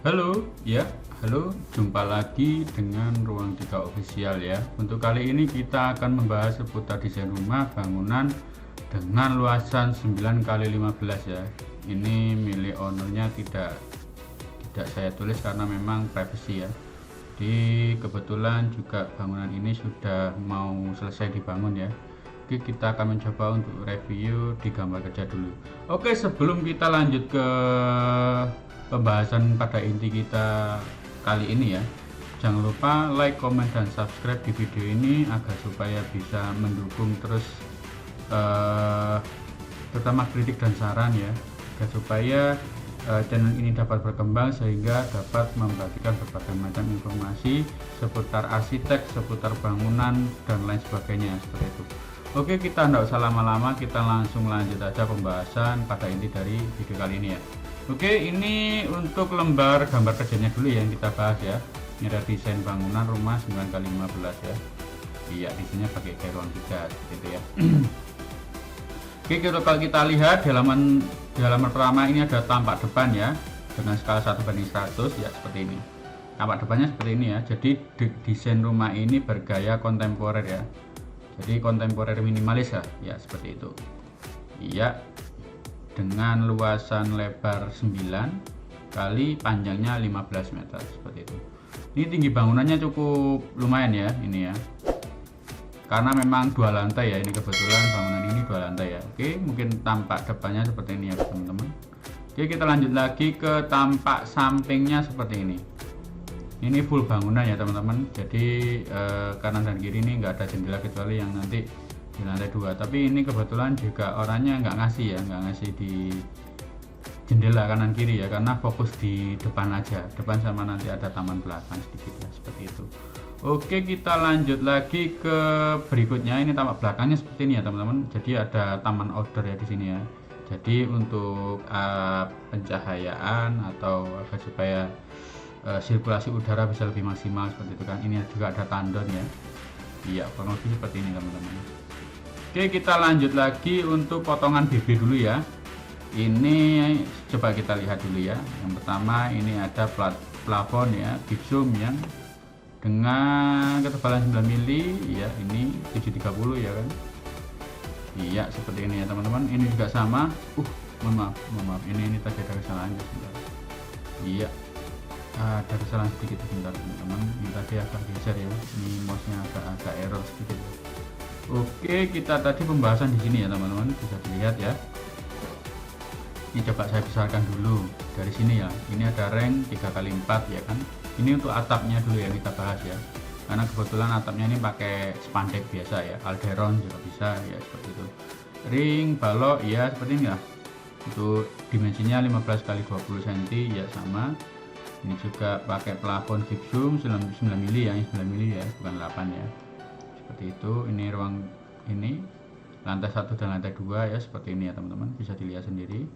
Halo, ya, halo, jumpa lagi dengan Ruang 3 Official ya. Untuk kali ini kita akan membahas seputar desain rumah bangunan dengan luasan 9 kali 15 ya. Ini milik ownernya tidak saya tulis karena memang privacy ya. Di kebetulan juga bangunan ini sudah mau selesai dibangun ya. Oke, kita akan mencoba untuk review di gambar kerja dulu. Oke, sebelum kita lanjut ke pembahasan pada inti kita kali ini ya, jangan lupa like, comment, dan subscribe di video ini agar supaya bisa mendukung terus terutama kritik dan saran ya, agar supaya channel ini dapat berkembang sehingga dapat membagikan berbagai macam informasi seputar arsitek, seputar bangunan, dan lain sebagainya seperti itu. Oke, kita tidak usah lama-lama, kita langsung lanjut aja pembahasan pada inti dari video kali ini ya. Oke, ini untuk lembar gambar kerjanya dulu yang kita bahas ya. Ini ada desain bangunan rumah 9x15 ya. Iya, desainnya pakai ruang 3 gitu ya. Oke, kalau kita lihat di halaman pertama ini ada tampak depan ya, dengan skala 1:100 ya, seperti ini. Tampak depannya seperti ini ya. Jadi desain rumah ini bergaya kontemporer ya. Jadi kontemporer minimalis ya, seperti itu. Iya, dengan luasan lebar 9 kali panjangnya 15 meter seperti itu. Ini tinggi bangunannya cukup lumayan ya, ini ya. Karena memang 2 lantai ya, ini kebetulan bangunan ini 2 lantai ya. Oke, mungkin tampak depannya seperti ini ya teman-teman. Oke, kita lanjut lagi ke tampak sampingnya seperti ini. Ini full bangunan ya teman-teman. Jadi kanan dan kiri ini nggak ada jendela kecuali yang nanti di lantai 2. Tapi ini kebetulan juga orangnya nggak ngasih ya, nggak ngasih di jendela kanan kiri ya, karena fokus di depan aja, depan sama nanti ada taman belakang sedikit ya, seperti itu. Oke, kita lanjut lagi ke berikutnya. Ini tampak belakangnya seperti ini ya teman-teman. Jadi ada taman outdoor ya di sini ya. Jadi untuk pencahayaan atau supaya sirkulasi udara bisa lebih maksimal seperti itu kan. Ini juga ada tandon ya. Iya, kurang lebih seperti ini teman-teman. Oke, kita lanjut lagi untuk potongan BB dulu ya. Ini coba kita lihat dulu ya. Yang pertama ini ada plafon ya, gypsum yang dengan ketebalan 9 mili ya, ini 730 ya kan. Iya, seperti ini ya teman-teman. Ini juga sama. Mohon maaf, ini tadi ada kesalahan ya, sebentar. Iya, ada kesalahan sedikit sebentar teman-teman. Ini tadi agak geser ya, ini mouse-nya agak error sedikit. Oke, kita tadi pembahasan di sini ya teman-teman, bisa dilihat ya. Ini coba saya besarkan dulu dari sini ya. Ini ada ring 3x4 ya kan. Ini untuk atapnya dulu yang kita bahas ya, karena kebetulan atapnya ini pakai spandek biasa ya, alderon juga bisa ya, seperti itu. Ring balok ya seperti ini lah. Untuk dimensinya 15x20 cm ya, sama. Ini juga pakai plafon gypsum 9 mili ya, 9 mili ya, bukan 8 ya, seperti itu. Ini ruang ini lantai 1 dan lantai 2 ya, seperti ini ya teman-teman, bisa dilihat sendiri.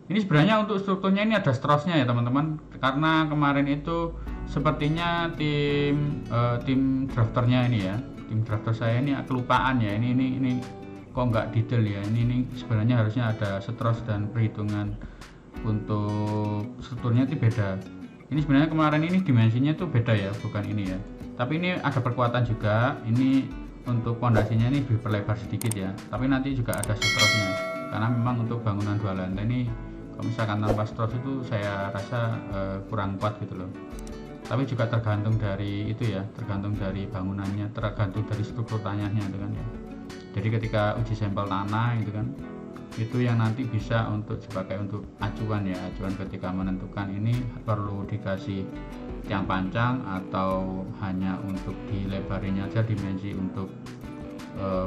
Ini sebenarnya untuk strukturnya ini ada strosnya ya teman-teman, karena kemarin itu sepertinya tim drafternya ini ya, tim drafter saya ini kelupaan ya. Ini kok nggak detail ya. Ini sebenarnya harusnya ada stros dan perhitungan untuk strukturnya itu beda. Ini sebenarnya kemarin ini dimensinya tuh beda ya, bukan ini ya. Tapi ini ada perkuatan juga. Ini untuk pondasinya ini diperlebar sedikit ya, tapi nanti juga ada strosnya, karena memang untuk bangunan 2 lantai ini kalau misalkan tanpa stros itu saya rasa kurang kuat gitu loh. Tapi juga tergantung dari itu ya, tergantung dari bangunannya, tergantung dari struktur tanahnya itu kan ya. Jadi ketika uji sampel tanah itu kan, itu yang nanti bisa sebagai untuk acuan ya, acuan ketika menentukan ini perlu dikasih tiang pancang atau hanya untuk dilebarinya aja dimensi untuk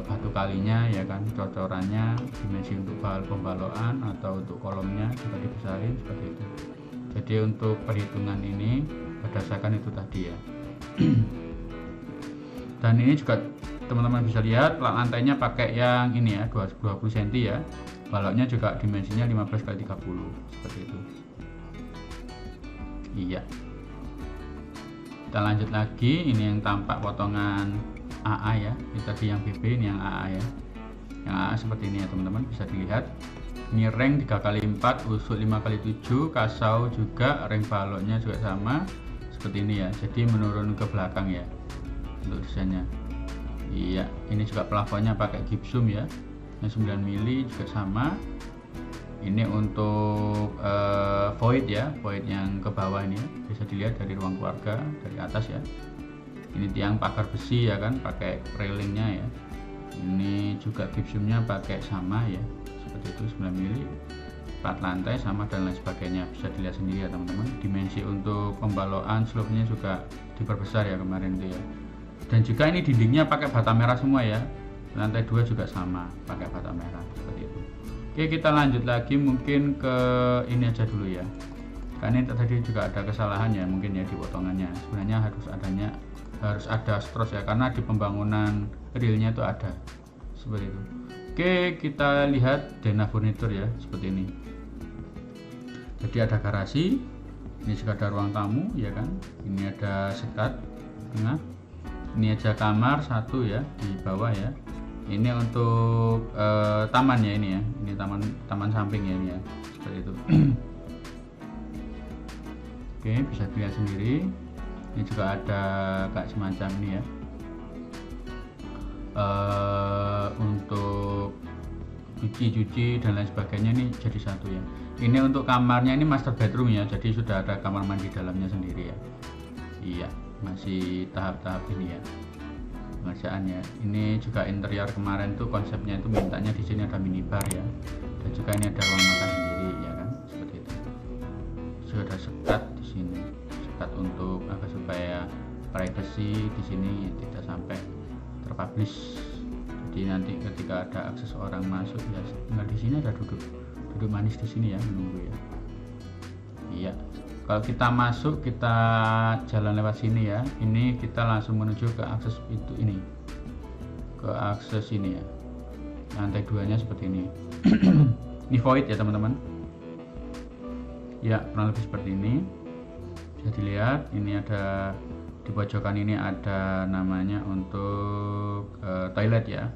batu kalinya ya kan, cocorannya, dimensi untuk pembalokan atau untuk kolomnya juga dibesarin seperti itu. Jadi untuk perhitungan ini berdasarkan itu tadi ya. Dan ini juga teman-teman bisa lihat lantainya pakai yang ini ya, 20 cm ya. Baloknya juga dimensinya 15x30 seperti itu. Iya, kita lanjut lagi. Ini yang tampak potongan AA ya, ini tadi yang BB, ini yang AA ya. yang seperti ini ya teman-teman, bisa dilihat. Ini ring 3x4, usuk 5x7, kasau juga, ring baloknya juga sama seperti ini ya, jadi menurun ke belakang ya untuk desainnya. Iya, ini juga plafonnya pakai gipsum ya, yang 9 mili juga sama. Ini untuk void ya, void yang ke bawah ini ya, bisa dilihat dari ruang keluarga dari atas ya. Ini tiang pagar besi ya kan, pakai railingnya ya. Ini juga gipsumnya pakai sama ya, seperti itu 9 mili, 4 lantai sama dan lain sebagainya, bisa dilihat sendiri ya teman-teman. Dimensi untuk pembalokan slope-nya juga diperbesar ya kemarin itu ya. Dan juga ini dindingnya pakai bata merah semua ya, lantai 2 juga sama pakai bata merah seperti itu. Oke, kita lanjut lagi mungkin ke ini aja dulu ya, karena ini tadi juga ada kesalahan ya mungkin ya di potongannya. Sebenarnya harus ada stros ya, karena di pembangunan realnya itu ada seperti itu. Oke, kita lihat denah furnitur ya, seperti ini. Jadi ada garasi, ini juga ada ruang tamu ya kan, ini ada sekat tengah, ini aja kamar satu ya di bawah ya. Ini untuk taman ya, ini ya, ini taman samping ya, ini ya, seperti itu. Oke, bisa dilihat sendiri. Ini juga ada kayak semacam ini ya, untuk cuci dan lain sebagainya, ini jadi satu ya. Ini untuk kamarnya, ini master bedroom ya, jadi sudah ada kamar mandi dalamnya sendiri ya. Iya, masih tahap-tahap ini ya pengerjaannya. Ini juga interior kemarin tuh konsepnya itu mintanya di sini ada minibar ya, dan juga ini ada ruang makan sendiri ya kan, seperti itu. Sudah ada sekat di sini, sekat untuk agar supaya privacy di sini tidak sampai terpublish. Jadi nanti ketika ada akses orang masuk ya tinggal di sini, ada duduk manis di sini ya, menunggu ya. Iya. Kalau kita masuk, kita jalan lewat sini ya. Ini kita langsung menuju ke akses pintu ini, ke akses ini ya. Lantai 2-nya seperti ini. Ini void ya teman-teman. Ya, kurang lebih seperti ini. Bisa dilihat, ini ada di pojokan ini ada namanya untuk toilet ya.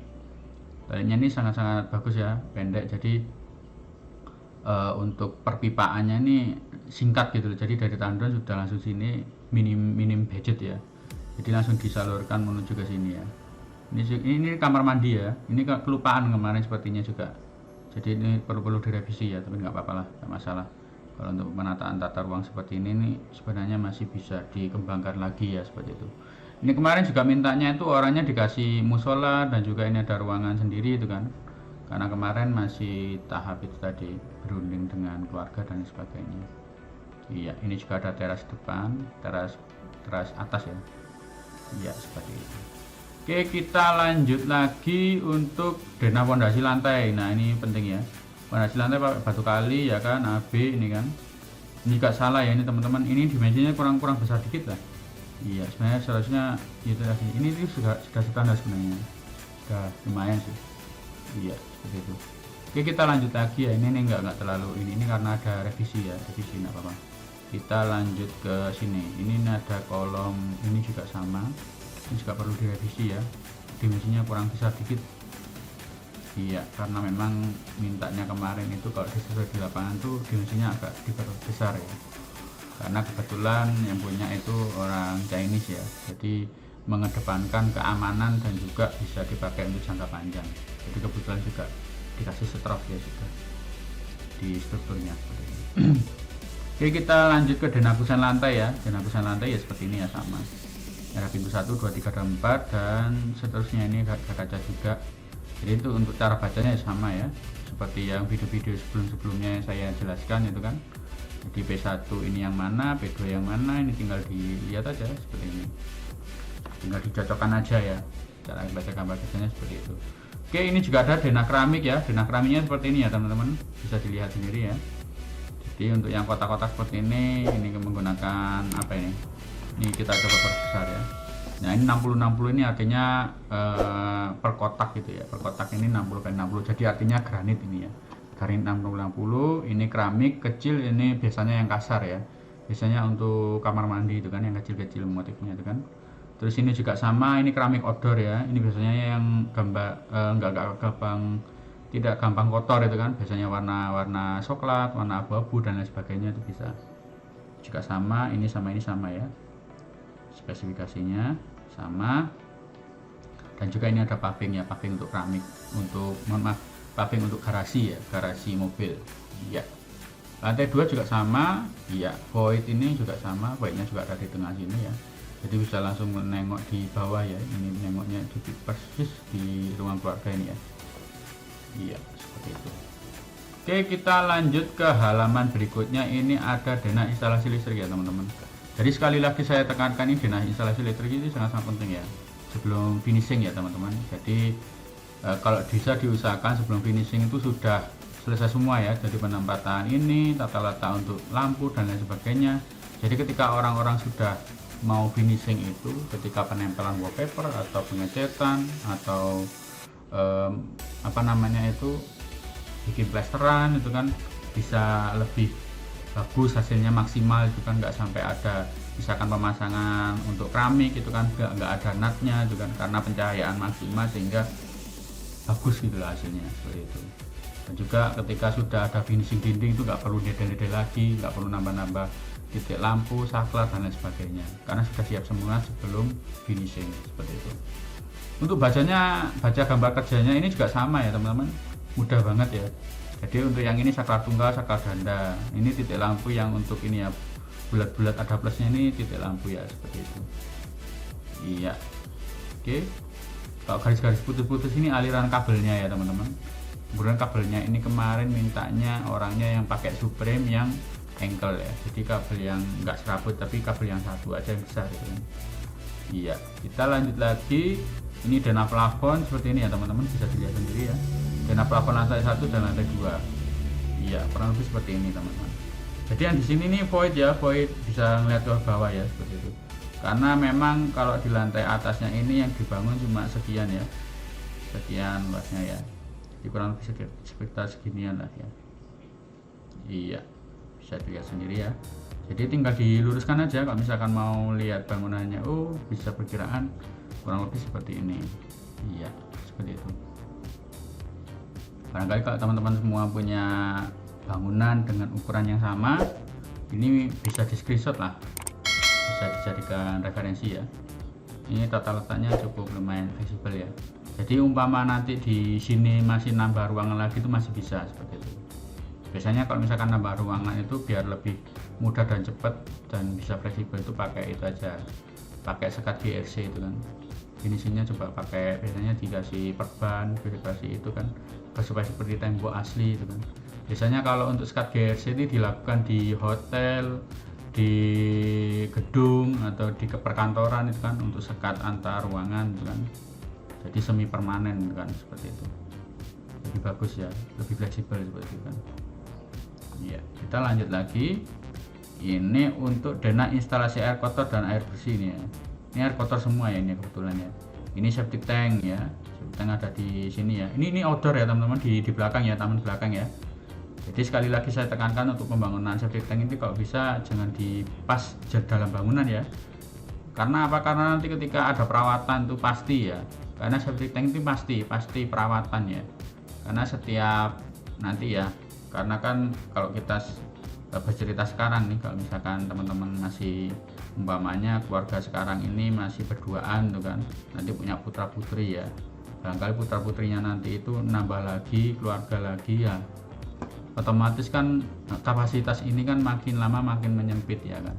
Toiletnya ini sangat-sangat bagus ya, pendek. Jadi untuk perpipaannya ini singkat gitu, jadi dari tandon sudah langsung sini, minim budget ya, jadi langsung disalurkan menuju ke sini ya. Ini kamar mandi ya, ini kelupaan kemarin sepertinya juga, jadi ini perlu direvisi ya, tapi nggak apa-apa lah, nggak masalah. Kalau untuk penataan tata ruang seperti ini sebenarnya masih bisa dikembangkan lagi ya, seperti itu. Ini kemarin juga mintanya itu orangnya dikasih musola dan juga ini ada ruangan sendiri itu kan, karena kemarin masih tahap itu tadi, berunding dengan keluarga dan sebagainya. Iya, ini juga ada teras depan, teras atas ya. Iya, seperti itu. Oke, kita lanjut lagi untuk denah fondasi lantai. Nah, ini penting ya. Fondasi lantai pakai batu kali ya kan, AB ini kan. Ini gak salah ya ini teman-teman. Ini dimensinya kurang besar dikit lah. Iya, sebenarnya seharusnya itu tadi. Ini sudah standar sebenarnya. Sudah lumayan sih. Iya, seperti itu. Oke, kita lanjut lagi ya. Ini nggak terlalu ini karena ada revisi ya, revisi nggak apa-apa. Kita lanjut ke sini. Ini ada kolom, ini juga sama. Ini juga perlu direvisi ya. Dimensinya kurang besar dikit. Iya, karena memang mintanya kemarin itu kalau sesuai di lapangan tuh dimensinya agak diperbesar ya. Karena kebetulan yang punya itu orang Chinese ya. Jadi mengedepankan keamanan dan juga bisa dipakai untuk jangka panjang. Jadi kebetulan juga dikasih strof ya sudah di strukturnya. Oke, kita lanjut ke denakusan lantai ya. Denakusan lantai ya seperti ini ya, sama. Ada pintu 1, 2, 3, dan 4 dan seterusnya. Ini ada kaca juga. Jadi itu untuk cara bacanya sama ya, seperti yang video-video sebelumnya saya jelaskan itu kan. Jadi P1 ini yang mana, P2 yang mana, ini tinggal dilihat aja seperti ini. Tinggal dicocokkan aja ya, cara baca gambar bacanya seperti itu. Oke, ini juga ada denah keramik ya. Denah keramiknya seperti ini ya teman-teman, bisa dilihat sendiri ya. Jadi untuk yang kotak-kotak seperti ini menggunakan apa ini? Ini kita coba perbesar ya. Nah, ini 60-60 ini artinya per kotak gitu ya. Per kotak ini 60x60. Jadi artinya granit ini ya. Granit 60-60, ini keramik kecil, ini biasanya yang kasar ya. Biasanya untuk kamar mandi itu kan yang kecil-kecil motifnya itu kan. Terus ini juga sama, ini keramik outdoor ya. Ini biasanya yang gambar nggak gampang, tidak gampang kotor itu kan. Biasanya warna coklat, warna abu-abu dan lain sebagainya itu bisa. Juga sama, ini sama ya. Spesifikasinya sama. Dan juga ini ada paving ya, paving untuk keramik, untuk paving untuk garasi ya, garasi mobil. Iya. Lantai 2 juga sama, iya. Void ini juga sama, voidnya juga ada di tengah sini ya. Jadi bisa langsung menengok di bawah ya. Ini nengoknya di persis di ruang keluarga ini ya. Iya, seperti itu. Oke, kita lanjut ke halaman berikutnya. Ini ada denah instalasi listrik ya teman-teman. Jadi sekali lagi saya tekankan, ini denah instalasi listrik ini sangat-sangat penting ya sebelum finishing ya teman-teman. Jadi kalau bisa diusahakan sebelum finishing itu sudah selesai semua ya. Jadi penempatan ini, tata letak untuk lampu dan lain sebagainya. Jadi ketika orang-orang sudah mau finishing itu, ketika penempelan wallpaper atau pengecetan atau apa namanya itu, bikin plesteran itu kan bisa lebih bagus, hasilnya maksimal itu kan, nggak sampai ada misalkan pemasangan untuk keramik itu kan nggak ada natnya itu kan, karena pencahayaan maksimal sehingga bagus gitu lah hasilnya, seperti itu. Dan juga ketika sudah ada finishing dinding itu nggak perlu dedel-dedel lagi, nggak perlu nambah-nambah titik lampu, saklar dan lain sebagainya, karena sudah siap semua sebelum finishing, seperti itu. Untuk baca gambar kerjanya ini juga sama ya teman-teman, mudah banget ya. Jadi untuk yang ini saklar tunggal, saklar ganda, ini titik lampu yang untuk ini ya, bulat-bulat ada plusnya, ini titik lampu ya, seperti itu. Iya. Oke. Kalau garis-garis putus-putus ini aliran kabelnya ya teman-teman. Kemudian kabelnya ini kemarin mintanya orangnya yang pakai Supreme yang ankle ya. Jadi kabel yang enggak serabut tapi kabel yang satu aja yang besar gitu. Iya. Kita lanjut lagi. Ini denah plafon seperti ini ya teman-teman, bisa dilihat sendiri ya. Denah plafon lantai 1 dan lantai 2. Iya, kurang lebih seperti ini teman-teman. Jadi yang di sini nih void ya, void bisa ngeliat ke bawah ya, seperti itu. Karena memang kalau di lantai atasnya ini yang dibangun cuma sekian ya, sekian luasnya ya. Jadi kurang lebih sekitar seginian lah ya. Iya, bisa dilihat sendiri ya. Jadi tinggal diluruskan aja kalau misalkan mau lihat bangunannya. Oh, bisa perkiraan kurang lebih seperti ini. Iya, seperti itu. Barangkali kalau teman-teman semua punya bangunan dengan ukuran yang sama, ini bisa di screenshot lah, bisa dijadikan referensi ya. Ini tata letaknya cukup lumayan fleksibel ya. Jadi umpama nanti di sini masih nambah ruangan lagi itu masih bisa seperti itu. Biasanya kalau misalkan nambah ruangan itu biar lebih mudah dan cepat dan bisa fleksibel itu pakai itu aja, pakai sekat GRC itu kan. Finishingnya coba pakai, biasanya dikasih perban, dikasih itu kan supaya seperti tembok asli itu kan. Biasanya kalau untuk sekat GRC ini dilakukan di hotel, di gedung atau di perkantoran itu kan, untuk sekat antar ruangan itu kan. Jadi semi permanen kan, seperti itu. Lebih bagus ya, lebih fleksibel seperti itu kan. Iya, kita lanjut lagi. Ini untuk denah instalasi air kotor dan air bersih ini ya. Ini air kotor semua ya, ini kebetulan ya. Ini septic tank ya, septic tank ada di sini ya. Ini outdoor ya teman-teman, di belakang ya, taman belakang ya. Jadi sekali lagi saya tekankan untuk pembangunan septic tank ini kalau bisa jangan dipas dalam bangunan ya. Karena apa? Karena nanti ketika ada perawatan itu pasti ya. Karena septic tank itu pasti perawatan ya. Karena setiap nanti ya, karena kan kalau kita bercerita sekarang nih, kalau misalkan teman-teman masih umpamanya keluarga sekarang ini masih berduaan tuh kan, nanti punya putra putri ya, barangkali putra putrinya nanti itu nambah lagi keluarga lagi ya, otomatis kan kapasitas ini kan makin lama makin menyempit ya kan,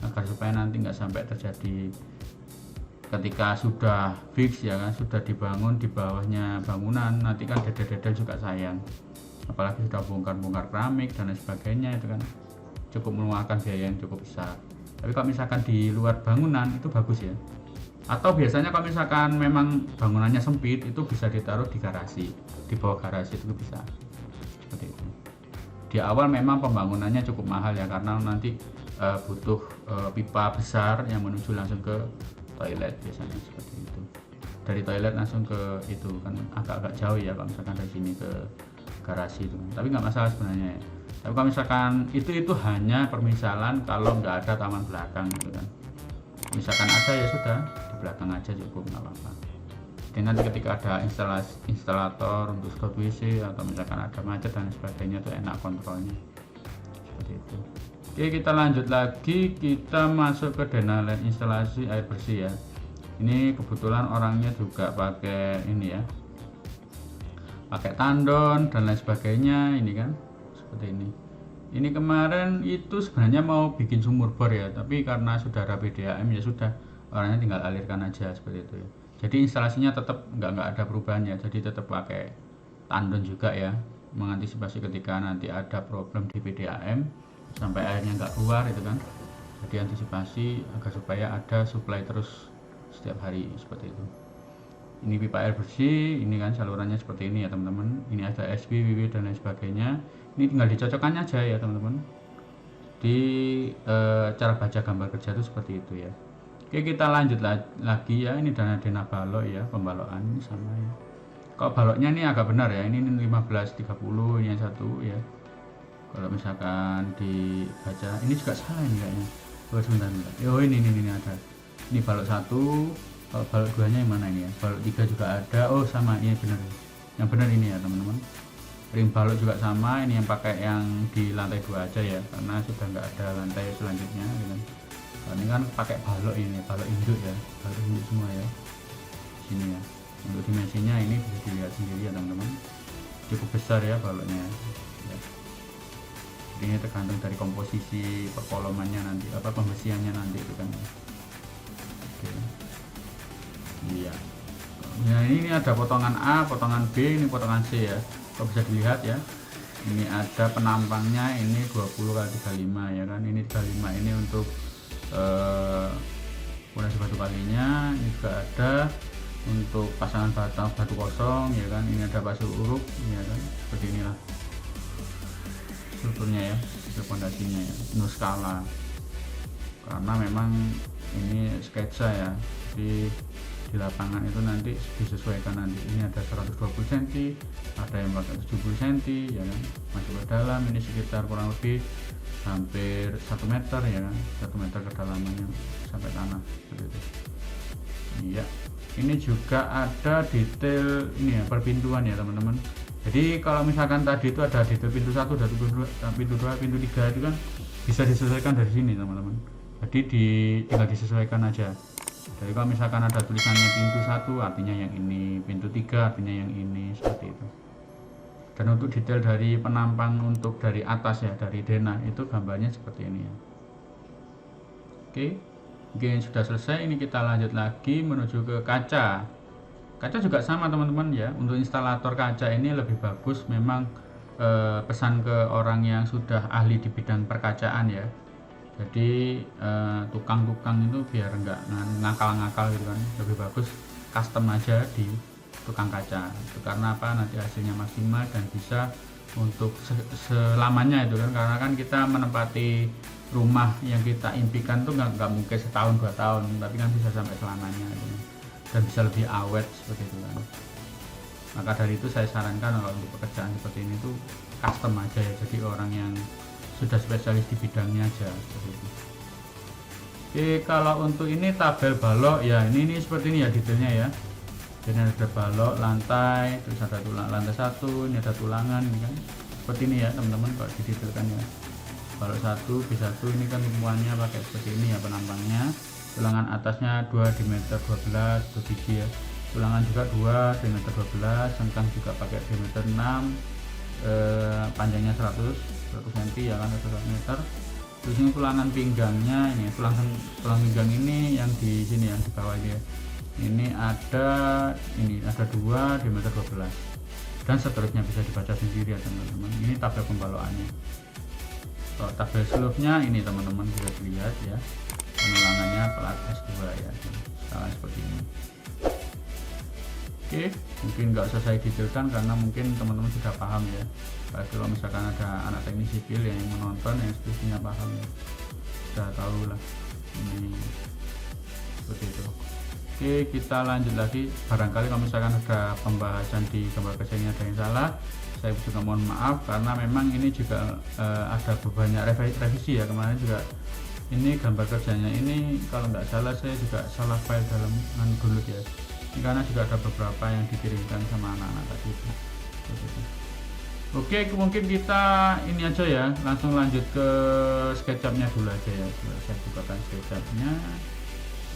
agar supaya nanti nggak sampai terjadi ketika sudah fix ya kan, sudah dibangun di bawahnya bangunan, nanti kan dedel-dedel juga sayang, apalagi sudah bongkar-bongkar keramik dan lain sebagainya, itu kan cukup mengeluarkan biaya yang cukup besar. Tapi kalau misalkan di luar bangunan itu bagus ya, atau biasanya kalau misalkan memang bangunannya sempit itu bisa ditaruh di garasi, di bawah garasi itu bisa seperti itu. Di awal memang pembangunannya cukup mahal ya, karena nanti butuh pipa besar yang menuju langsung ke toilet, biasanya seperti itu. Dari toilet langsung ke itu kan agak-agak jauh ya kalau misalkan dari sini ke garasi itu, tapi nggak masalah sebenarnya ya. Tapi kalau misalkan itu hanya permisalan kalau nggak ada taman belakang gitu kan. Misalkan ada ya sudah belakang aja cukup, nggak apa-apa. Jadi nanti ketika ada instalator untuk slot WC atau misalkan ada macet dan sebagainya itu enak kontrolnya seperti itu. Oke, kita lanjut lagi, kita masuk ke Denalen instalasi air bersih ya. Ini kebetulan orangnya juga pakai ini ya, pakai tandon dan lain sebagainya, ini kan seperti ini. Ini kemarin itu sebenarnya mau bikin sumur bor ya, tapi karena sudah ada PDAM ya sudah, orangnya tinggal alirkan aja seperti itu ya. Jadi instalasinya tetap nggak ada perubahannya, jadi tetap pakai tandon juga ya, mengantisipasi ketika nanti ada problem di PDAM sampai airnya nggak keluar itu kan. Jadi antisipasi agar supaya ada supply terus setiap hari seperti itu. Ini pipa air bersih, ini kan salurannya seperti ini ya teman-teman. Ini ada SB, WW dan lain sebagainya. Ini tinggal dicocokkan aja ya teman-teman. Di cara baca gambar kerja itu seperti itu ya. Oke, kita lanjut lagi ya. Ini dana balok ya, pembalokan ini sama ya. Kalau baloknya ini agak benar ya. Ini 1530, ini yang satu ya. Kalau misalkan dibaca, ini juga salah ini kayaknya. Oh sebentar. Oh ini ada. Ini balok 1. Kalau balok 2-nya yang mana ini ya? Balok 3 juga ada. Oh sama, ini benar. Yang benar ini ya teman-teman. Ring balok juga sama. Ini yang pakai yang di lantai 2 aja ya, karena sudah nggak ada lantai selanjutnya gitu. Nah, ini kan pakai balok ini, balok induk ya, balok induk semua ya. Sini ya. Untuk dimensinya ini bisa dilihat sendiri ya teman-teman. Cukup besar ya baloknya. Ya. Ini tergantung dari komposisi perkolomannya nanti, pembersihannya nanti itu kan. Oke. Iya. Nah ini ada potongan A, potongan B, ini potongan C ya. Kalau bisa dilihat ya. Ini ada penampangnya, ini 20x35 ya kan. Ini 35 ini untuk pondasi batu kalinya. Ini juga ada untuk pasangan batu kosong ya kan. Ini ada pasir uruk ya kan. Seperti inilah strukturnya ya, pondasinya ya, nuskala. Karena memang ini sketsa ya, di lapangan itu nanti disesuaikan nanti. Ini ada 120 cm, ada yang pakai 70 cm ya kan, masuk ke dalam. Ini sekitar kurang lebih hampir 1 meter ya kan, 1 meter kedalamannya sampai tanah seperti itu. Iya, ini juga ada detail ini ya, perpintuan ya teman-teman. Jadi kalau misalkan tadi itu ada detail pintu 1, pintu 2, pintu 3 itu kan bisa disesuaikan dari sini teman-teman. Jadi tinggal disesuaikan aja. Jadi kalau misalkan ada tulisannya pintu 1 artinya yang ini, pintu 3 artinya yang ini, seperti itu. Dan untuk detail dari penampang untuk dari atas ya, dari denah itu gambarnya seperti ini ya. Oke, mungkin sudah selesai. Ini kita lanjut lagi menuju ke kaca. Kaca juga sama teman-teman ya. Untuk instalator kaca ini lebih bagus memang pesan ke orang yang sudah ahli di bidang perkacaan ya. Jadi tukang-tukang itu biar nggak ngakal-ngakal gitu kan, lebih bagus custom aja di tukang kaca itu. Karena apa, nanti hasilnya maksimal dan bisa untuk selamanya itu kan. Karena kan kita menempati rumah yang kita impikan tuh nggak mungkin setahun 2 tahun, tapi kan bisa sampai selamanya gitu. Dan bisa lebih awet seperti itu kan. Maka dari itu saya sarankan kalau untuk pekerjaan seperti ini tuh custom aja ya, jadi orang yang sudah spesialis di bidangnya aja seperti itu. Oke, kalau untuk ini tabel balok ya, ini seperti ini ya detailnya ya. Jadi ada balok lantai, terus ada lantai 1, ini ada tulangan ini kan. Seperti ini ya teman-teman kalau didetailkan ya. Balok 1, B1 ini kan semuanya pakai seperti ini ya penampangnya. Tulangan atasnya 2 diameter 12 biji ya. Tulangan juga 2 diameter 12, sengkang juga pakai diameter 6, panjangnya 100 cm ya kan, 1 meter. Terus ini tulangan pinggangnya, ini tulang pinggang ini yang di sini yang di bawah ini ya. Ini ada 2 diameter 12 dan seterusnya, bisa dibaca sendiri ya teman-teman. Ini tabel pembalokannya. Kalau tabel slope-nya ini teman-teman bisa dilihat ya, penulangannya plat S2 ya, skala seperti ini. Oke, mungkin nggak usah saya detailkan karena mungkin teman-teman sudah paham ya. Kalau misalkan ada anak teknik sipil yang menonton yang sepertinya paham ya, sudah tahu lah ini seperti itu. Oke, kita lanjut lagi. Barangkali kalau misalkan ada pembahasan di gambar kerja ini ada yang salah, saya juga mohon maaf karena memang ini juga ada banyak revisi ya. Kemarin juga Ini gambar kerjanya ini kalau nggak salah saya juga salah file dalam dulu ya. Ini karena juga ada beberapa yang dikirimkan sama anak-anak tadi itu. Oke, mungkin kita ini aja ya, langsung lanjut ke SketchUp-nya dulu aja ya. Saya bukakan SketchUp-nya.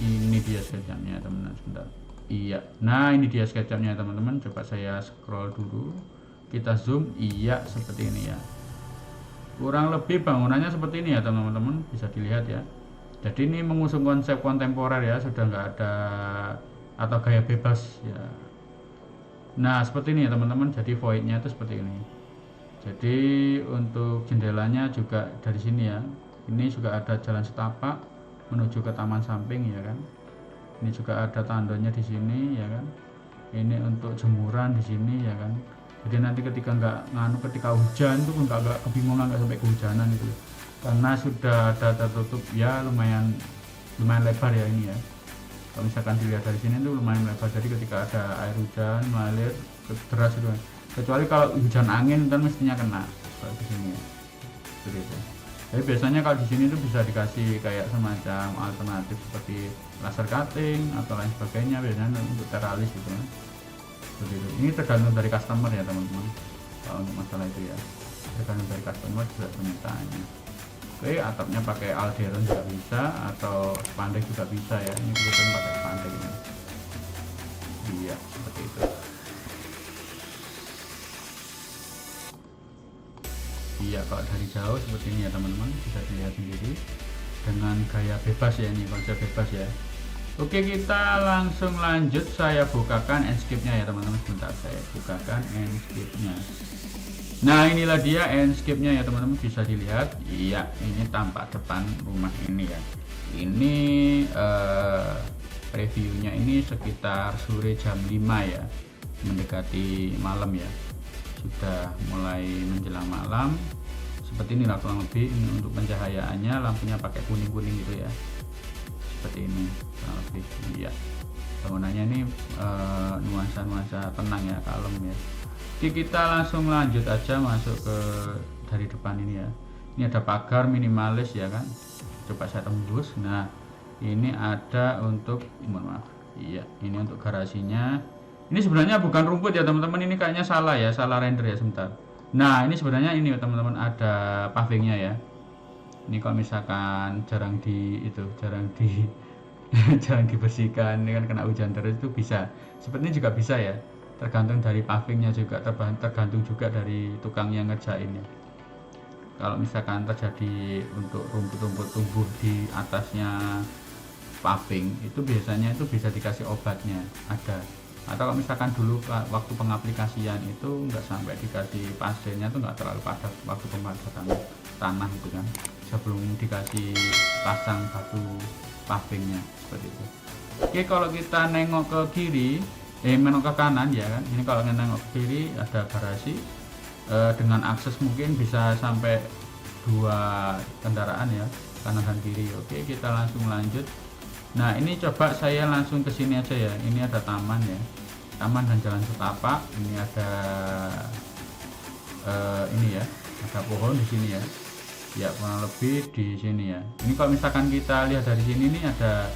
Ini dia SketchUp-nya teman-teman, sebentar. Iya, nah ini dia SketchUp-nya teman-teman. Coba saya scroll dulu, kita zoom. Iya, seperti ini ya. Kurang lebih bangunannya seperti ini ya teman-teman, bisa dilihat ya. Jadi ini mengusung konsep kontemporer ya, sudah nggak ada atau gaya bebas ya. Nah seperti ini ya teman-teman, jadi voidnya itu seperti ini. Jadi untuk jendelanya juga dari sini ya. Ini juga ada jalan setapak menuju ke taman samping ya kan. Ini juga ada tandanya di sini ya kan. Ini untuk jemuran di sini ya kan. Jadi nanti ketika ketika hujan itu nggak kebingungan, nggak sampai kehujanan itu, karena sudah ada tertutup ya, lumayan lebar ya ini ya. Kalau misalkan dilihat dari sini itu lumayan lebar, jadi ketika ada air hujan mengalir deras itu, kecuali kalau hujan angin kan mestinya kena seperti sini ya. Seperti itu. Jadi biasanya kalau di sini itu bisa dikasih kayak semacam alternatif seperti laser cutting atau lain sebagainya, biasanya untuk teralis gitu kan. Begitu. Ini tergantung dari customer ya teman-teman. Kalau untuk masalah itu ya, tergantung dari customer juga permintaannya. Oke, atapnya pakai alderon juga bisa, atau spandek juga bisa ya. Ini kebetulan pakai spandek ini. Iya, seperti itu. Iya, kalau dari jauh seperti ini ya teman-teman, bisa dilihat sendiri dengan gaya bebas ya, ini konsep bebas ya. Oke, kita langsung lanjut. Saya bukakan Enscape-nya ya teman-teman. Sebentar, saya bukakan Enscape-nya. Nah inilah dia Enscape-nya ya teman-teman, bisa dilihat. Iya, ini tampak depan rumah ini ya. Ini previewnya ini sekitar sore jam 5 ya, mendekati malam ya. Sudah mulai menjelang malam. Seperti inilah kurang lebih. Ini untuk pencahayaannya, lampunya pakai kuning-kuning gitu ya. Seperti ini kurang lebih. Iya, bangunannya ini nuansa-nuansa tenang ya, kalem ya. Oke, kita langsung lanjut aja masuk ke dari depan ini ya. Ini ada pagar minimalis ya kan, coba saya tembus. Nah ini ada untuk, mohon maaf, iya ini untuk garasinya. Ini sebenarnya bukan rumput ya teman-teman, ini kayaknya salah ya, salah render ya, sebentar. Nah ini sebenarnya ini teman-teman ada pavingnya ya. Ini kalau misalkan jarang dibersihkan, ini kan kena hujan terus itu bisa seperti ini juga bisa ya, tergantung dari pavingnya juga, tergantung juga dari tukang yang ngerjain ya. Kalau misalkan terjadi untuk rumput-rumput tumbuh di atasnya paving, itu biasanya itu bisa dikasih obatnya ada, atau kalau misalkan dulu waktu pengaplikasian itu nggak sampai dikasih pasirnya, itu nggak terlalu padat waktu pemadatan tanah itu kan, sebelum dikasih pasang batu pavingnya seperti itu. Oke, kalau kita nengok ke kiri, menengok ke kanan ya kan, ini kalau nengok ke kiri ada garasi dengan akses mungkin bisa sampai 2 kendaraan ya, kanan dan kiri. Oke, kita langsung lanjut. Nah ini coba saya langsung ke sini aja ya. Ini ada taman ya, taman dan jalan setapak. Ini ada ini ya, ada pohon di sini ya. Ya kurang lebih di sini ya. Ini kalau misalkan kita lihat dari sini, ini ada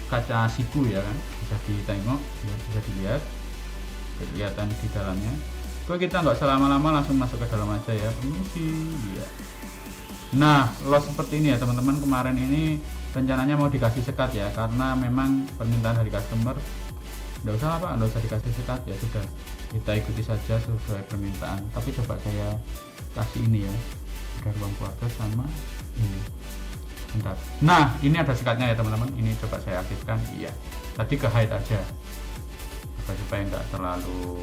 kaca siku ya kan, bisa ditengok ya, bisa dilihat kelihatan di dalamnya. Oke, kita nggak selama-lama langsung masuk ke dalam aja ya, permisi ya. Nah los seperti ini ya teman-teman, kemarin ini rencananya mau dikasih sekat ya, karena memang permintaan dari customer. Nggak usah apa, nggak usah dikasih sekat ya, sudah kita ikuti saja sesuai permintaan. Tapi coba saya kasih ini ya, ada ruang keluarga sama ini. Bentar. Nah ini ada sekatnya ya teman-teman, ini coba saya aktifkan. Iya, tadi ke hide aja supaya nggak terlalu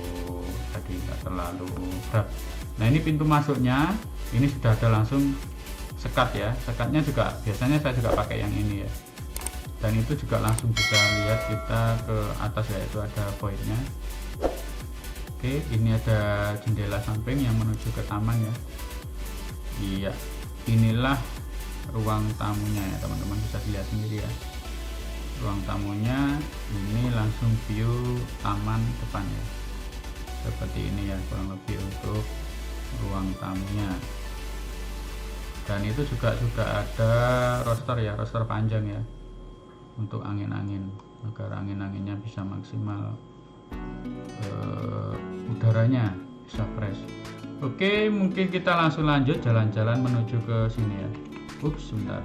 berat. Nah ini pintu masuknya, ini sudah ada langsung sekat ya. Sekatnya juga biasanya saya juga pakai yang ini ya, dan itu juga langsung bisa lihat kita ke atas ya, itu ada voidnya. Oke, ini ada jendela samping yang menuju ke taman ya. Iya, inilah ruang tamunya ya teman-teman, bisa dilihat sendiri ya. Ruang tamunya ini langsung view taman depannya seperti ini ya, kurang lebih untuk ruang tamunya. Dan itu juga sudah ada roster ya, roster panjang ya untuk angin-angin, agar angin-anginnya bisa maksimal, udaranya bisa fresh. Oke, mungkin kita langsung lanjut jalan-jalan menuju ke sini ya. Sebentar.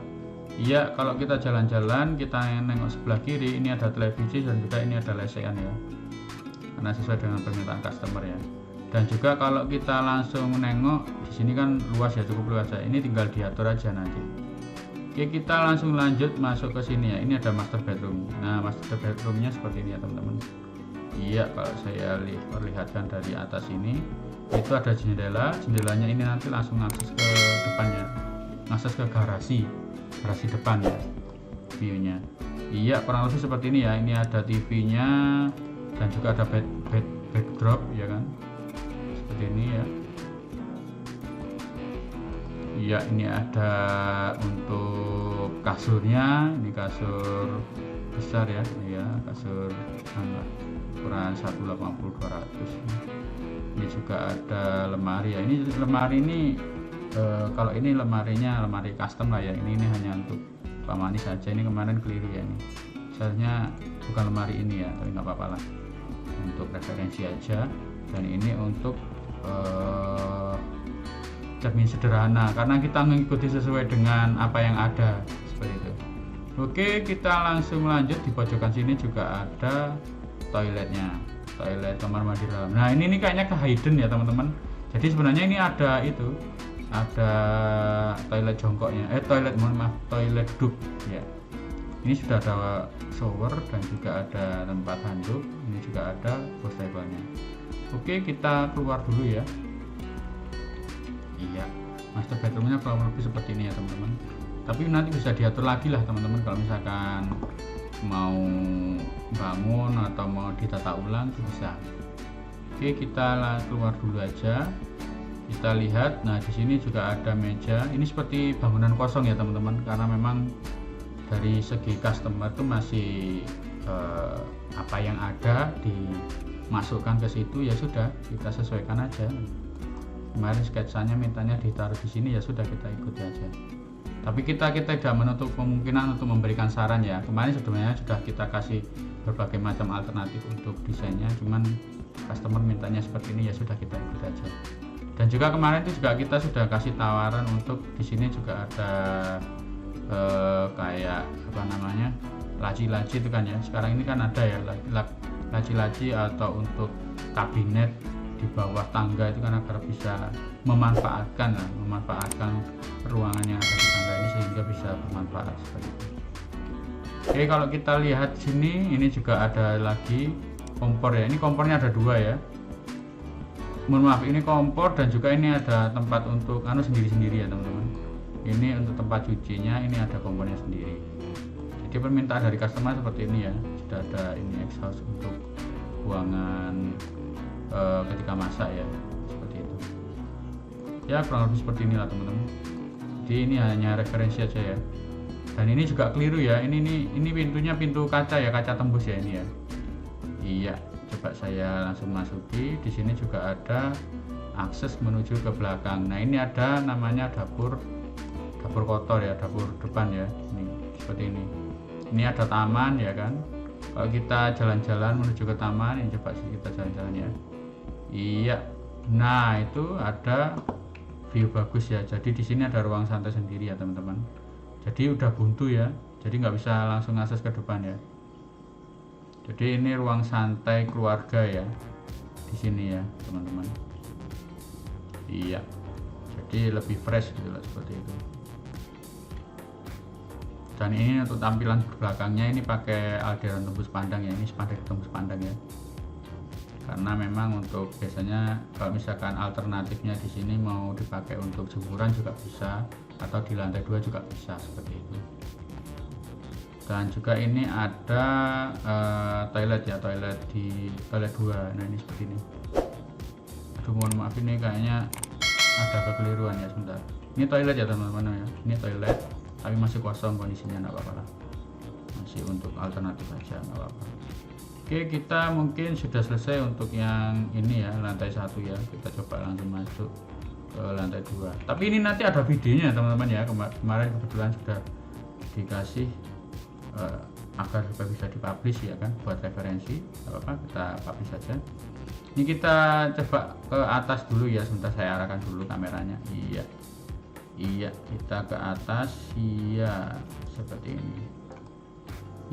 Iya, kalau kita jalan-jalan, kita nengok sebelah kiri, ini ada televisi dan juga ini ada lesehan ya, karena sesuai dengan permintaan customer ya. Dan juga kalau kita langsung nengok di sini kan luas ya, cukup luas ya. Ini tinggal diatur aja nanti. Oke, kita langsung lanjut masuk ke sini ya. Ini ada master bedroom. Nah, master bedroomnya seperti ini ya teman-teman. Iya, kalau saya perlihatkan dari atas ini, itu ada jendela. Jendelanya ini nanti langsung akses ke depannya, akses ke garasi depan ya, viewnya. Iya, kurang lebih seperti ini ya. Ini ada TV-nya dan juga ada backdrop ya kan, seperti ini ya. Iya, ini ada untuk kasurnya. Ini kasur besar ya, iya kasur ukuran 180/200. Ini juga ada lemari ya. Ini lemari ini kalau ini lemarinya lemari custom lah ya. Ini hanya untuk Pak Manis saja. Ini kemarin keliru ya, ini seharusnya bukan lemari ini ya, tapi nggak apa-apa lah, untuk referensi aja. Dan ini untuk cermin sederhana, karena kita mengikuti sesuai dengan apa yang ada, seperti itu. Oke, kita langsung lanjut. Di pojokan sini juga ada toiletnya, toilet kamar mandi dalam. Nah, ini kayaknya ke hidden ya teman-teman. Jadi sebenarnya ini ada toilet jongkoknya, toilet duduk ya. Ini sudah ada shower dan juga ada tempat handuk. Ini juga ada wastafelnya. Oke, kita keluar dulu ya. Iya, master bedroomnya kurang lebih seperti ini ya teman-teman. Tapi nanti bisa diatur lagi lah teman-teman, kalau misalkan mau bangun atau mau ditata ulang itu bisa. Oke, kita keluar dulu aja. Kita lihat, nah di sini juga ada meja. Ini seperti bangunan kosong ya teman-teman, karena memang dari segi customer itu masih apa yang ada dimasukkan ke situ, ya sudah kita sesuaikan aja. Kemarin sketsanya mintanya ditaruh di sini, ya sudah kita ikuti aja. Tapi kita tidak menutup kemungkinan untuk memberikan saran ya. Kemarin sebenarnya sudah kita kasih berbagai macam alternatif untuk desainnya, cuman customer mintanya seperti ini, ya sudah kita ikut aja. Dan juga kemarin itu juga kita sudah kasih tawaran untuk di sini juga ada kayak apa namanya, laci-laci itu kan ya. Sekarang ini kan ada ya laci-laci atau untuk kabinet di bawah tangga itu kan, agar bisa memanfaatkan ruangan yang ada di tangga ini sehingga bisa bermanfaat seperti itu. Oke, kalau kita lihat sini, ini juga ada lagi kompor ya. Ini kompornya ada dua ya. Mohon maaf, ini kompor dan juga ini ada tempat untuk sendiri-sendiri ya teman-teman. Ini untuk tempat cucinya, ini ada kompornya sendiri. Jadi permintaan dari customer seperti ini ya. Sudah ada ini exhaust untuk buangan ketika masak ya, seperti itu ya, kurang lebih seperti inilah teman-teman. Jadi ini hanya referensi aja ya. Dan ini juga keliru ya, ini pintunya pintu kaca ya, kaca tembus ya ini ya. Iya, coba saya langsung masuki. Di sini juga ada akses menuju ke belakang. Nah, ini ada namanya dapur kotor ya, dapur depan ya. Ini seperti ini. Ini ada taman ya kan. Kalau kita jalan-jalan menuju ke taman, ini coba kita jalan-jalan ya. Iya, nah itu ada view bagus ya. Jadi di sini ada ruang santai sendiri ya teman-teman. Jadi udah buntu ya, jadi nggak bisa langsung akses ke depan ya. Jadi ini ruang santai keluarga ya di sini ya teman-teman. Iya, jadi lebih fresh gitu lah, seperti itu. Dan ini untuk tampilan belakangnya ini pakai alderan tembus pandang ya. Ini spandek tembus pandang ya. Karena memang untuk biasanya kalau misalkan alternatifnya di sini mau dipakai untuk jemuran juga bisa, atau di lantai 2 juga bisa, seperti itu. Dan juga ini ada toilet ya, toilet 2. Nah, ini seperti ini. Aduh, mohon maaf, ini kayaknya ada kekeliruan ya, sebentar. Ini toilet ya teman-teman ya. Ini toilet tapi masih kosong kondisinya, enggak apa-apa lah. Masih untuk alternatif aja, enggak apa-apa. Oke, kita mungkin sudah selesai untuk yang ini ya, lantai 1 ya. Kita coba langsung masuk ke ke lantai 2. Tapi ini nanti ada videonya teman-teman ya. Kemarin kebetulan sudah dikasih agar supaya bisa dipublish ya kan, buat referensi. Apa-apa, kita publish saja. Ini kita coba ke atas dulu ya, sebentar saya arahkan dulu kameranya. Iya, kita ke atas. Iya, seperti ini.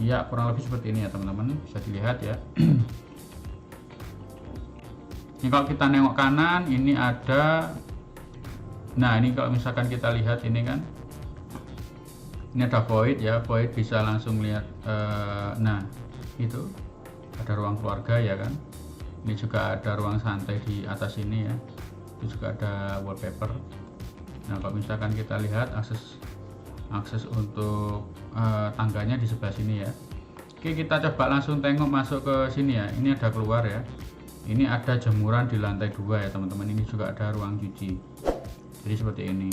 Iya, kurang lebih seperti ini ya teman-teman, bisa dilihat ya. Ini kalau kita nengok kanan, ini ada. Nah, ini kalau misalkan kita lihat ini kan, ini ada void ya, void bisa langsung lihat. Nah, itu ada ruang keluarga ya kan. Ini juga ada ruang santai di atas ini ya. Itu juga ada wallpaper. Nah, kalau misalkan kita lihat akses untuk tangganya di sebelah sini ya. Oke, kita coba langsung tengok masuk ke sini ya. Ini ada keluar ya. Ini ada jemuran di lantai 2 ya teman-teman. Ini juga ada ruang cuci. Jadi seperti ini.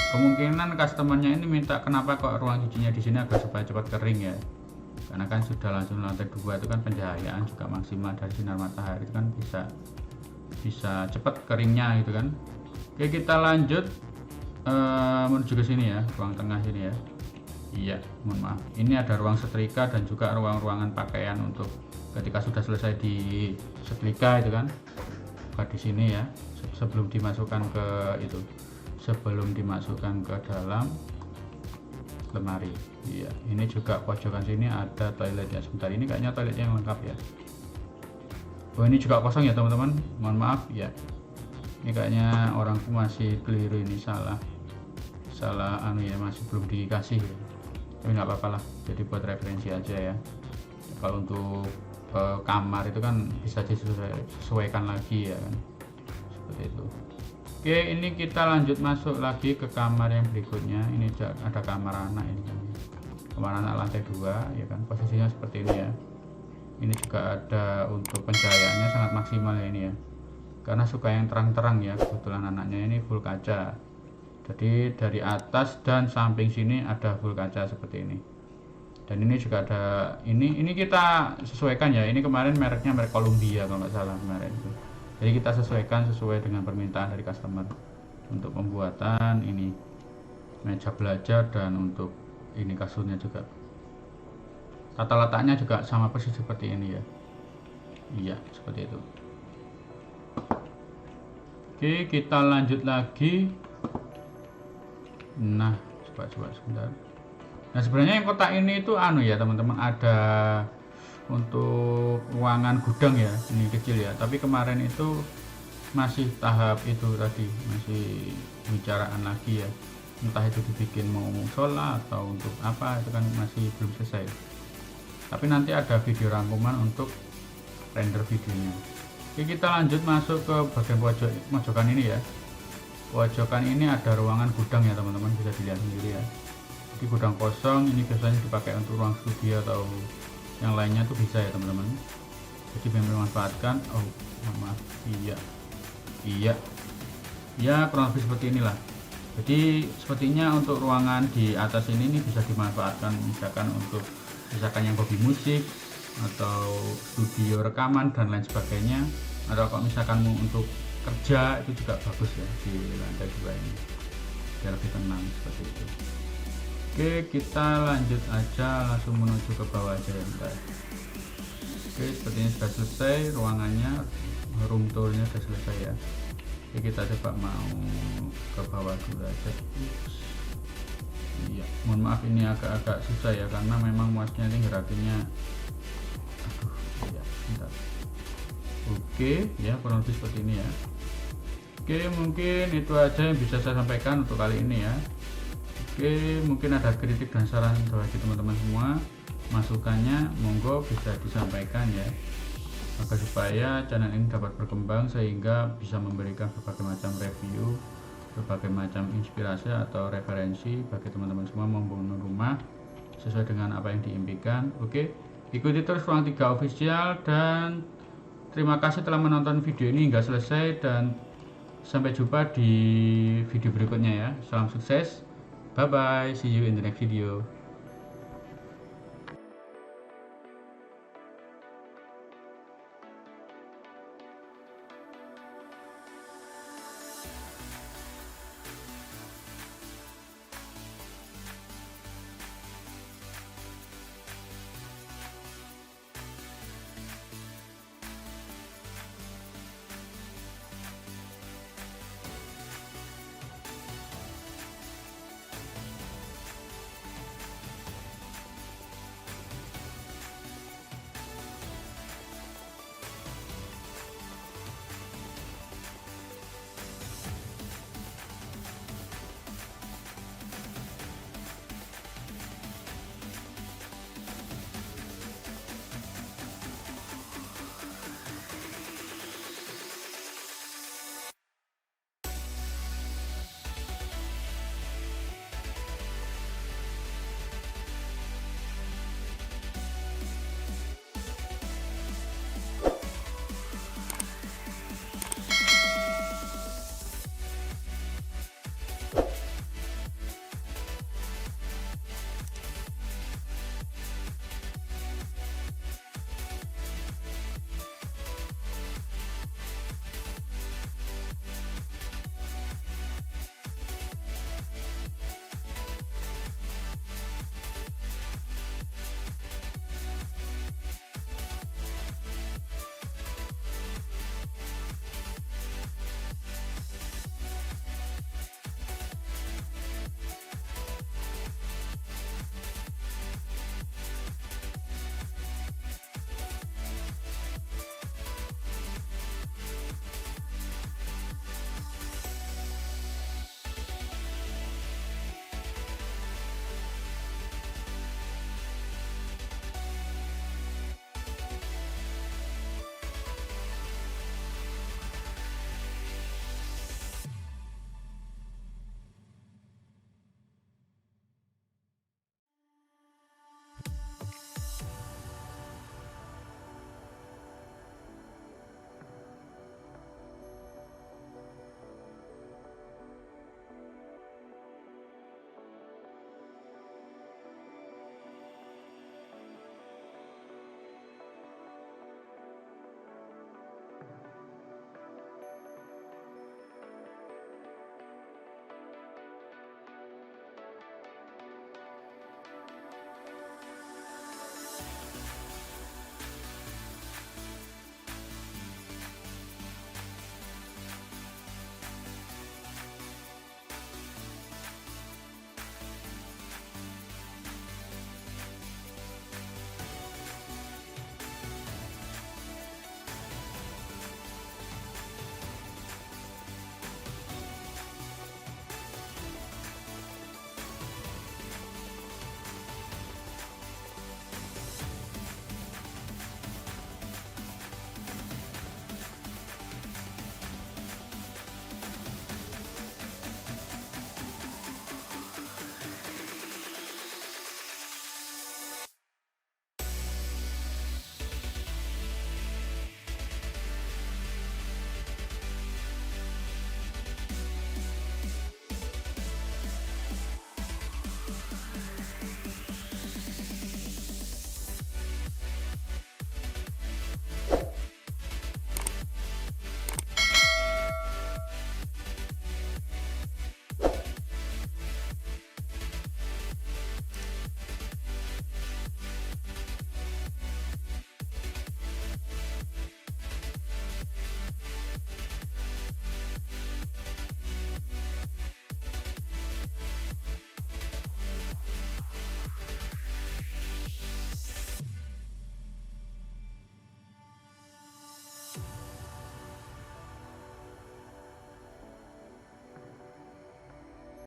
Kemungkinan customernya ini minta kenapa kok ruang cucinya di sini agar supaya cepat kering ya. Karena kan sudah langsung lantai 2 itu kan pencahayaan juga maksimal dari sinar matahari itu kan bisa cepat keringnya gitu kan. Oke, kita lanjut menuju ke sini ya, ruang tengah sini ya. Iya, mohon maaf. Ini ada ruang setrika dan juga ruangan pakaian untuk ketika sudah selesai di setrika itu kan. Di sini ya, sebelum dimasukkan ke dalam lemari. Iya, ini juga pojokan sini ada toiletnya. Sebentar, ini kayaknya toiletnya yang lengkap ya. Oh, ini juga kosong ya teman-teman, mohon maaf ya. Ini kayaknya orangku masih keliru, ini salah ya, masih belum dikasih ya. Tapi nggak apa-apa lah, jadi buat referensi aja ya. Kalau untuk kamar itu kan bisa disesuaikan lagi ya kan, seperti itu. Oke, ini kita lanjut masuk lagi ke kamar yang berikutnya. Ini ada kamar anak ini kan, kamar anak lantai 2 ya kan, posisinya seperti ini ya. Ini juga ada untuk pencahayaannya sangat maksimal ya ini ya, karena suka yang terang-terang ya. Kebetulan anaknya ini full kaca, jadi dari atas dan samping sini ada full kaca seperti ini. Dan ini juga ada ini kita sesuaikan ya. Ini kemarin mereknya merek Columbia kalau nggak salah kemarin itu. Jadi kita sesuaikan sesuai dengan permintaan dari customer untuk pembuatan ini meja belajar, dan untuk ini kasurnya juga tata letaknya juga sama persis seperti ini ya. Iya, seperti itu. Oke, kita lanjut lagi. Nah, coba sebentar. Nah, sebenarnya yang kotak ini itu ya teman-teman, ada untuk ruangan gudang ya, ini kecil ya. Tapi kemarin itu masih tahap itu tadi, masih pembicaraan lagi ya. Entah itu dibikin mau musola atau untuk apa, itu kan masih belum selesai. Tapi nanti ada video rangkuman untuk render videonya. Oke, kita lanjut masuk ke bagian pojokan ini ya. Pojokan ini ada ruangan gudang ya teman-teman, bisa dilihat sendiri ya. Jadi gudang kosong ini biasanya dipakai untuk ruang studi atau yang lainnya tuh bisa ya teman-teman. Jadi memanfaatkan maaf, iya kurang lebih seperti inilah. Jadi sepertinya untuk ruangan di atas ini bisa dimanfaatkan misalkan yang hobi musik atau studio rekaman dan lain sebagainya, atau kalau misalkan mau untuk kerja itu juga bagus ya di lantai 2 ini, biar lebih tenang seperti itu. Oke, kita lanjut aja, langsung menuju ke bawah aja ya bentar. Oke, sepertinya sudah selesai ruangannya, room tournya sudah selesai ya. Oke, kita coba mau ke bawah dulu aja. Iya, mohon maaf ini agak susah ya, karena memang mouse-nya ini gerakinnya ya, bentar. Oke ya, kurang lebih seperti ini ya. Oke, mungkin itu aja yang bisa saya sampaikan untuk kali ini ya. Oke, mungkin ada kritik dan saran bagi teman-teman semua, masukannya monggo bisa disampaikan ya, agar supaya channel ini dapat berkembang sehingga bisa memberikan berbagai macam review, berbagai macam inspirasi atau referensi bagi teman-teman semua membangun rumah sesuai dengan apa yang diimpikan. Oke, ikuti terus Ruang 3 Official, dan terima kasih telah menonton video ini hingga selesai, dan sampai jumpa di video berikutnya ya. Salam sukses, bye bye, see you in the next video.